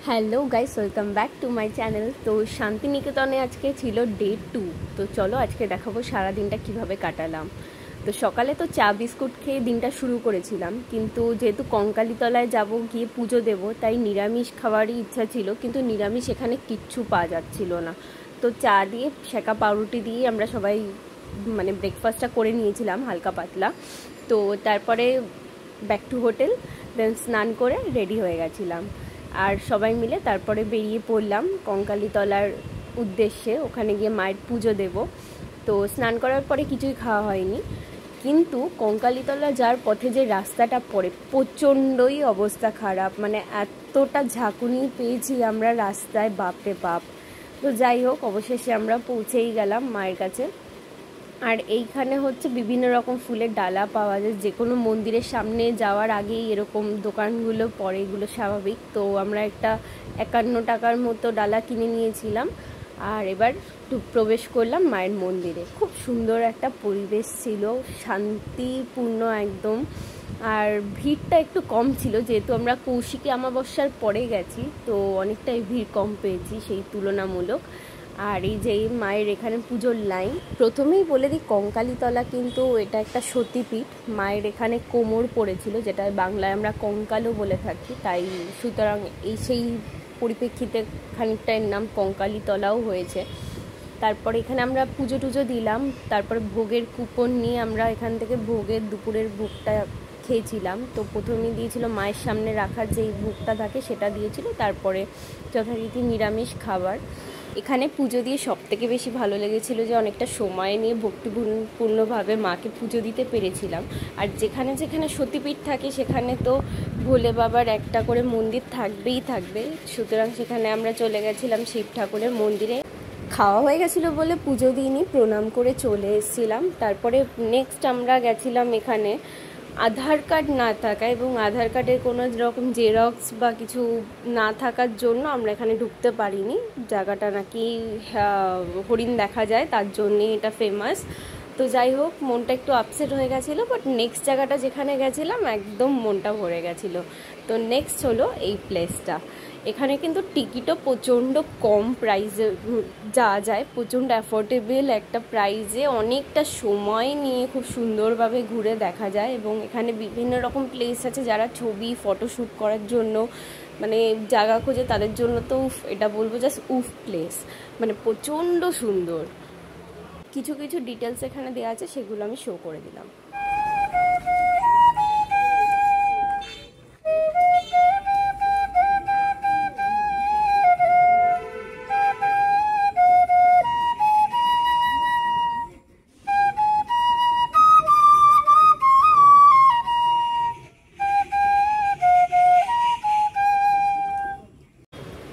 Hello guys, welcome back to my channel. তো শান্তিনিকেতনে আজকে ছিল ডে 2। তো চলো আজকে দেখাবো সারাদিনটা কিভাবে কাটালাম। তো সকালে তো চা বিস্কুট খেয়ে দিনটা শুরু করেছিলাম, কিন্তু যেহেতু কঙ্কালীতলায় যাব, গিয়ে পুজো দেব, তাই নিরামিষ খাওয়ারই ইচ্ছা ছিল, কিন্তু নিরামিষ এখানে কিচ্ছু পাওয়া যাচ্ছিল না। তো চা দিয়ে সেকা পাউরুটি দিয়ে আমরা সবাই ব্রেকফাস্টটা করে নিয়েছিলাম হালকা পাতলা। তো তারপরে ব্যাক টু হোটেল, দেন স্নান করে রেডি হয়ে গেছিলাম, আর সবাই মিলে তারপরে বেরিয়ে পড়লাম কঙ্কালীতলার উদ্দেশ্যে। ওখানে গিয়ে মায়ের পুজো দেব। তো স্নান করার পরে কিছুই খাওয়া হয়নি, কিন্তু কঙ্কালীতলা যাওয়ার পথে যে রাস্তাটা পড়ে প্রচণ্ডই অবস্থা খারাপ, এতটা ঝাঁকুনি পেয়েছি আমরা রাস্তায়, বাপরে বাপ। তো যাই হোক, অবশেষে আমরা পৌঁছেই গেলাম মায়ের কাছে। আর এইখানে হচ্ছে বিভিন্ন রকম ফুলের ডালা পাওয়া যায়, যে কোনো মন্দিরের সামনে যাওয়ার আগেই এরকম দোকানগুলো পড়ে, এগুলো স্বাভাবিক। তো আমরা একটা 51 টাকার মতো ডালা কিনে নিয়েছিলাম, আর এবার প্রবেশ করলাম মায়ের মন্দিরে। খুব সুন্দর একটা পরিবেশ ছিল, শান্তিপূর্ণ একদম। আর ভিড়টা একটু কম ছিল, যেহেতু আমরা কৌশিকী অমাবস্যার পরে গেছি, তো অনেকটাই ভিড় কম পেয়েছি সেই তুলনামূলক। আর এই যে মায়ের এখানে পুজোর লাইন, প্রথমেই বলে দিই কঙ্কালীতলা কিন্তু এটা একটা সতীপীঠ। মায়ের এখানে কোমর পড়েছিল, যেটা বাংলায় আমরা কঙ্কালও বলে থাকি, তাই সুতরাং সেই পরিপ্রেক্ষিতে খানিকটা এর নাম কঙ্কালীতলাও হয়েছে। তারপর এখানে আমরা পুজো টুজো দিলাম, তারপর ভোগের কুপন নিয়ে আমরা এখান থেকে দুপুরের ভোগটা খেয়েছিলাম। তো প্রথমেই দিয়েছিল মায়ের সামনে রাখার যেই ভোগটা থাকে সেটা দিয়েছিল, তারপরে যথারীতি নিরামিষ খাবার। এখানে পুজো দিয়ে সবথেকে বেশি ভালো লেগেছিল যে অনেকটা সময় নিয়ে ভক্তিপূর্ণভাবে মাকে পুজো দিতে পেরেছিলাম। আর যেখানে যেখানে সতীপীঠ থাকে সেখানে তো ভোলে বাবার একটা করে মন্দির থাকবেই থাকবে, সুতরাং সেখানে আমরা চলে গেছিলাম শিব ঠাকুরের মন্দিরে। খাওয়া হয়ে গেছিলো বলে পুজো দিইনি, প্রণাম করে চলে এসেছিলাম। তারপরে নেক্সট আমরা গেছিলাম এখানে আধার কার্ড না থাকা এবং আধার কার্ডের কোনো রকম জেরক্স বা কিছু না থাকার জন্য আমরা এখানে ঢুকতে পারিনি। জায়গাটা নাকি হরিণ দেখা যায়, তার জন্যে এটা ফেমাস। তো যাই হোক, মনটা একটু আপসেট হয়ে গেছিলো, বাট নেক্সট জায়গাটা যেখানে গেছিলাম একদম মনটা ভরে গেছিলো। তো নেক্সট হলো এই প্লেসটা। এখানে কিন্তু টিকিটও প্রচণ্ড কম প্রাইসে যাওয়া যায়, প্রচণ্ড অ্যাফোর্ডেবল একটা প্রাইসে, অনেকটা সময় নিয়ে খুব সুন্দরভাবে ঘুরে দেখা যায়। এবং এখানে বিভিন্ন রকম প্লেস আছে, যারা ছবি ফটোশ্যুট করার জন্য জায়গা খোঁজে তাদের জন্য তো এটা বলবো জাস্ট প্লেস, প্রচণ্ড সুন্দর। কিছু কিছু ডিটেলস এখানে দেওয়া আছে, সেগুলো আমি শো করে দিলাম।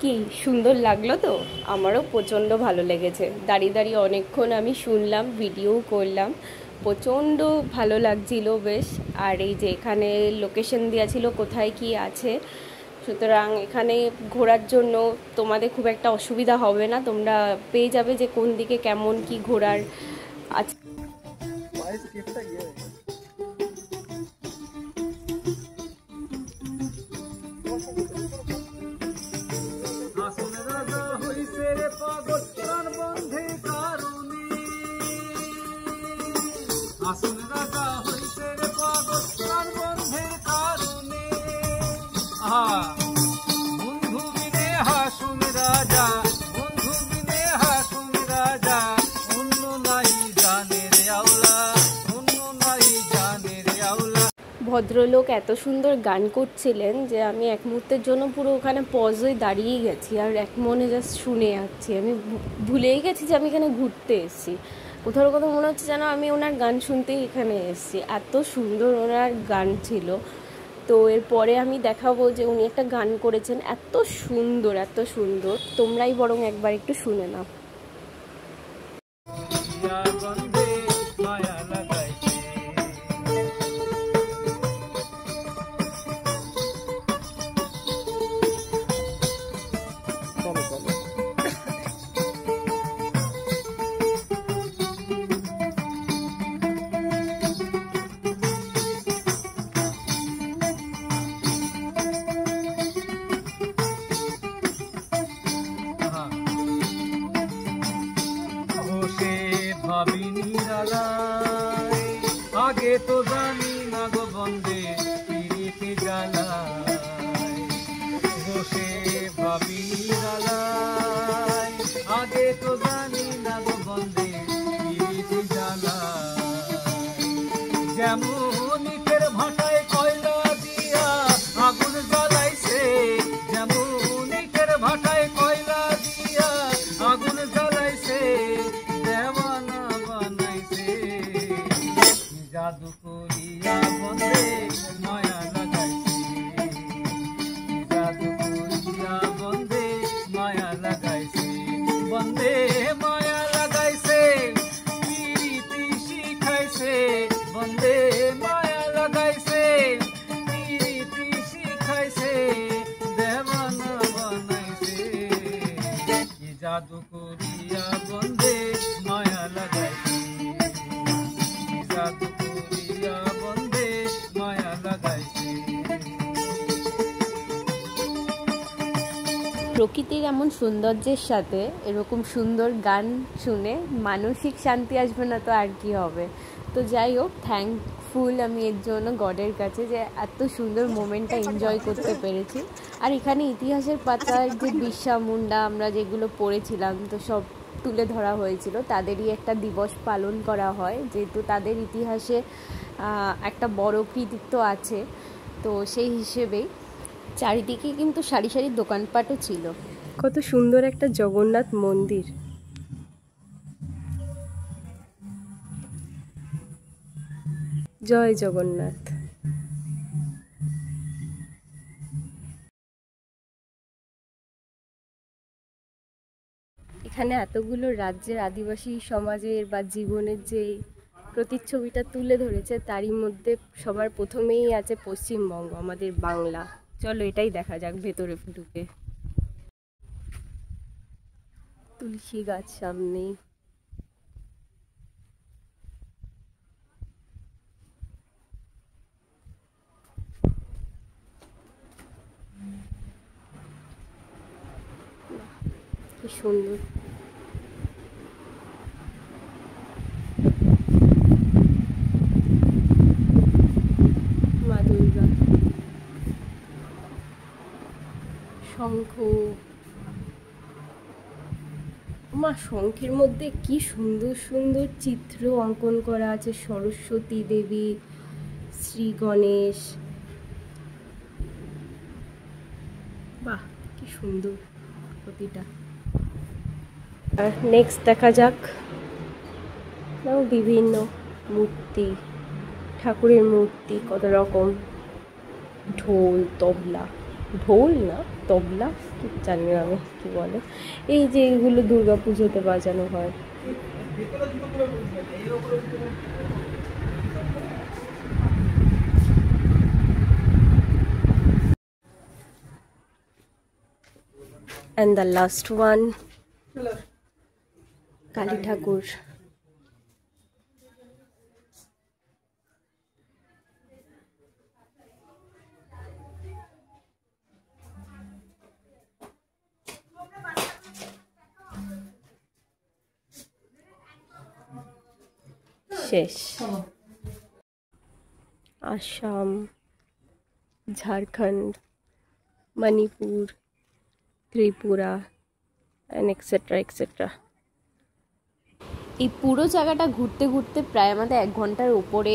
কি সুন্দর লাগলো তো, আমারও প্রচণ্ড ভালো লেগেছে। দাঁড়িয়ে দাঁড়িয়ে অনেকক্ষণ আমি শুনলাম, ভিডিও করলাম, প্রচণ্ড ভালো লাগছিল বেশ। আর এই যে এখানে লোকেশন দেওয়া ছিল কোথায় কি আছে, সুতরাং এখানে ঘোরার জন্য তোমাদের খুব একটা অসুবিধা হবে না, তোমরা পেয়ে যাবে যে কোন দিকে কেমন কি ঘোরার আছে। ভদ্রলোক এত সুন্দর গান করছিলেন যে আমি এক মুহূর্তের জন্য পুরো ওখানে পজ হয়ে দাঁড়িয়েই গেছি, আর এক মনে জাস্ট শুনে যাচ্ছি। আমি ভুলেই গেছি যে আমি এখানে ঘুরতে এসেছি। কোথাও কোথাও মনে হচ্ছে যেন আমি ওনার গান শুনতেই এখানে এসেছি, এত সুন্দর ওনার গান ছিল। তো এরপরে আমি দেখাবো যে উনি একটা গান করেছেন, এত সুন্দর এত সুন্দর, তোমরাই বরং একবার একটু শুনে নাও। আমি জ্বালাই আগে তো জানি না গো বন্দে পিরিতি জ্বালা যেমন ইটের ভাটায় কয়লা দিয়া আগুন জ্বালাইছে যেমন ইটের ভাটায় কয়লা দিয়া আগুন জ্বালাইছে দেওয়ানা বানাইছে জাদু করিয়া বন্দে মায়া লাগাইছে জাদু করিয়া বন্দে মায়া লাগাইছে বন্দে মায়া লাগাইছে পিরিতি শিখাইছে বন্দে মায়া লাগাইছে পিরিতি শিখাইছে দেওয়ানা বানাইছে কি জাদু করিয়া বন্দে মায়া লাগাইছে কি জাদু করিয়া বন্দে মায়া লাগাইছে। প্রকৃতির এমন সৌন্দর্যের সাথে এরকম সুন্দর গান শুনে মানসিক শান্তি আসবে না তো আর কি হবে। তো যাই হোক, থ্যাঙ্কফুল আমি এর জন্য গডের কাছে যে এত সুন্দর মোমেন্টটা এনজয় করতে পেরেছি। আর এখানে ইতিহাসের পাতার যে বিরসা মুন্ডা আমরা যেগুলো পড়েছিলাম তো সব তুলে ধরা হয়েছিল, তাদেরই একটা দিবস পালন করা হয়, যেহেতু তাদের ইতিহাসে একটা বড় কৃতিত্ব আছে। তো সেই হিসেবেই চারিদিকে কিন্তু সারি সারি দোকানপাটও ছিল। কত সুন্দর একটা জগন্নাথ মন্দির। জয় জগন্নাথ। এখানে এতগুলো রাজ্যের আদিবাসী সমাজের বা জীবনের যে প্রতিচ্ছবিটা তুলে ধরেছে, তারই মধ্যে সবার প্রথমেই আছে পশ্চিমবঙ্গ, আমাদের বাংলা। চলো এটাই দেখা যাক ভেতরে ঢুকে। তুলসী গাছ সামনে, কি সুন্দর। মা দুর্গা, শঙ্খ, মা শঙ্খের মধ্যে কি সুন্দর সুন্দর চিত্র অঙ্কন করা আছে, সরস্বতী দেবী, শ্রী গণেশ। বাহ, কি সুন্দর প্রতিটা। আর নেক্সট দেখা যাক বিভিন্ন মূর্তি, ঠাকুরের মূর্তি কত রকম, ঢোল, তবলা, ঢোল না তবলা কি জানি না আমি কি বলে, এই যে এগুলো দুর্গা পুজোতে বাজানো হয়। And the last one, Kali ঠাকুর। শেষ। Assam, Jharkhand, Manipur, Tripura and etcetera etcetera. এই পুরো জায়গাটা ঘুরতে ঘুরতে প্রায় আমাদের 1 ঘন্টার উপরে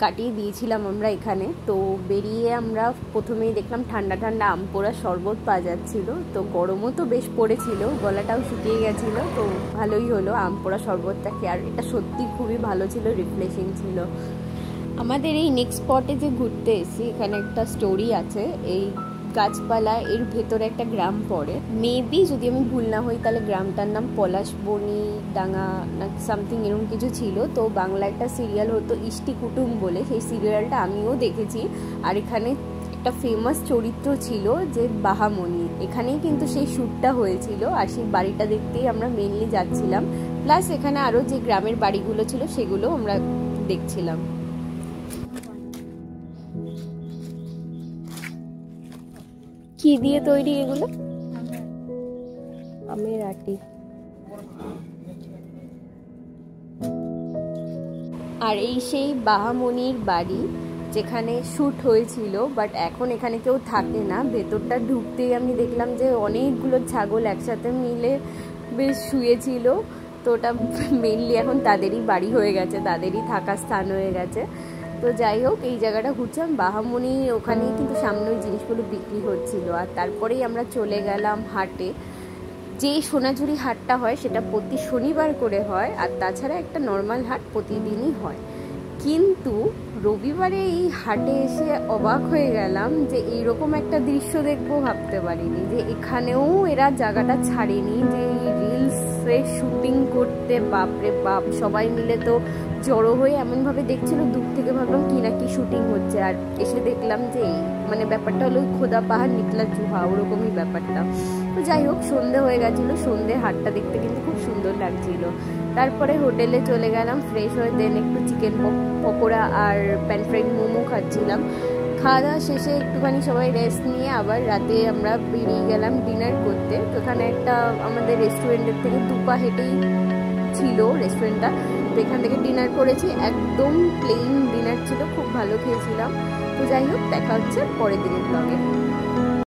কাটিয়ে দিয়েছিলাম আমরা এখানে। তো বেরিয়ে আমরা প্রথমেই দেখলাম ঠান্ডা ঠান্ডা আম পোড়া শরবত পাওয়া যাচ্ছিল। তো গরমও তো বেশ পড়েছিল, গলাটাও শুকিয়ে গেছিলো, তো ভালোই হলো আম পোড়া শরবতটা খেয়ে। আর এটা সত্যি খুবই ভালো ছিল, রিফ্রেশিং ছিল। আমাদের এই নেক্সট স্পটে যে ঘুরতে এসেছি, এখানে একটা স্টোরি আছে। এই গাছপালা এর ভেতরে একটা গ্রাম পড়ে, মেবি যদি আমি ভুল না হই তাহলে গ্রামটার নাম পলাশবনি ডাঙ্গা না সামথিং এরকম কিছু ছিল। তো বাংলা একটা সিরিয়াল হতো ইষ্টি কুটুম বলে, সেই সিরিয়ালটা আমিও দেখেছি। আর এখানে একটা ফেমাস চরিত্র ছিল যে বাহামণি, এখানেই কিন্তু সেই শ্যুটটা হয়েছিল। আর সেই বাড়িটা দেখতেই আমরা মেনলি যাচ্ছিলাম, প্লাস এখানে আরও যে গ্রামের বাড়িগুলো ছিল সেগুলো আমরা দেখছিলাম। কি দিয়ে তৈরি এগুলো? আমের আটি। আর এই সেই বাহামণির বাড়ি, যেখানে শ্যুট হয়েছিল, বাট এখন এখানে কেউ থাকে না। ভেতরটা ঢুকতেই আমি দেখলাম যে অনেকগুলো ছাগল একসাথে মিলে বেশ শুয়েছিল। তো ওটা মেনলি এখন তাদেরই বাড়ি হয়ে গেছে, তাদেরই থাকার স্থান হয়ে গেছে। তো যাই হোক, এই জায়গাটা ঘুরছিলাম বাহামণি, ওখানেই কিন্তু সামনে ওই জিনিসগুলো বিক্রি হচ্ছিল। আর তারপরেই আমরা চলে গেলাম হাটে। যে সোনাঝুরি হাটটা হয় সেটা প্রতি শনিবার করে হয়, আর তাছাড়া একটা নর্মাল হাট প্রতিদিনই হয়। কিন্তু রবিবারে এই হাটে এসে অবাক হয়ে গেলাম যে এইরকম একটা দৃশ্য দেখবো ভাবতে পারিনি, যে এখানেও এরা জায়গাটা ছাড়েনি, যে এই রিলসে শুটিং করতে। বাপরে বাপ, সবাই মিলে তো জড়ো হয়ে এমনভাবে দেখছিল, দূর থেকে ভাবলাম কি না কি শুটিং হচ্ছে, আর এসে দেখলাম যে মানে ব্যাপারটা হলো খোদা পাহাড় নিকলা চুহা, ওরকমই ব্যাপারটা। তো যাই হোক, সন্ধে হয়ে গেছিলো, সন্ধে হাটটা দেখতে কিন্তু খুব সুন্দর লাগছিল। তারপরে হোটেলে চলে গেলাম ফ্রেশ হয়ে, দেন একটু চিকেন পকোড়া আর প্যান ফ্রাইড মোমো খাচ্ছিলাম। খাওয়া দাওয়া শেষে একটুখানি সবাই রেস্ট নিয়ে আবার রাতে আমরা বেরিয়ে গেলাম ডিনার করতে। তো এখানে একটা আমাদের রেস্টুরেন্টের থেকে 2 পা হেঁটেই ছিল রেস্টুরেন্টটা, তো এখান থেকে ডিনার করেছি। একদম প্লেন ডিনার ছিল, খুব ভালো খেয়েছিলাম। তো যাই হোক, দেখা হচ্ছে পরের দিনের ব্লগে।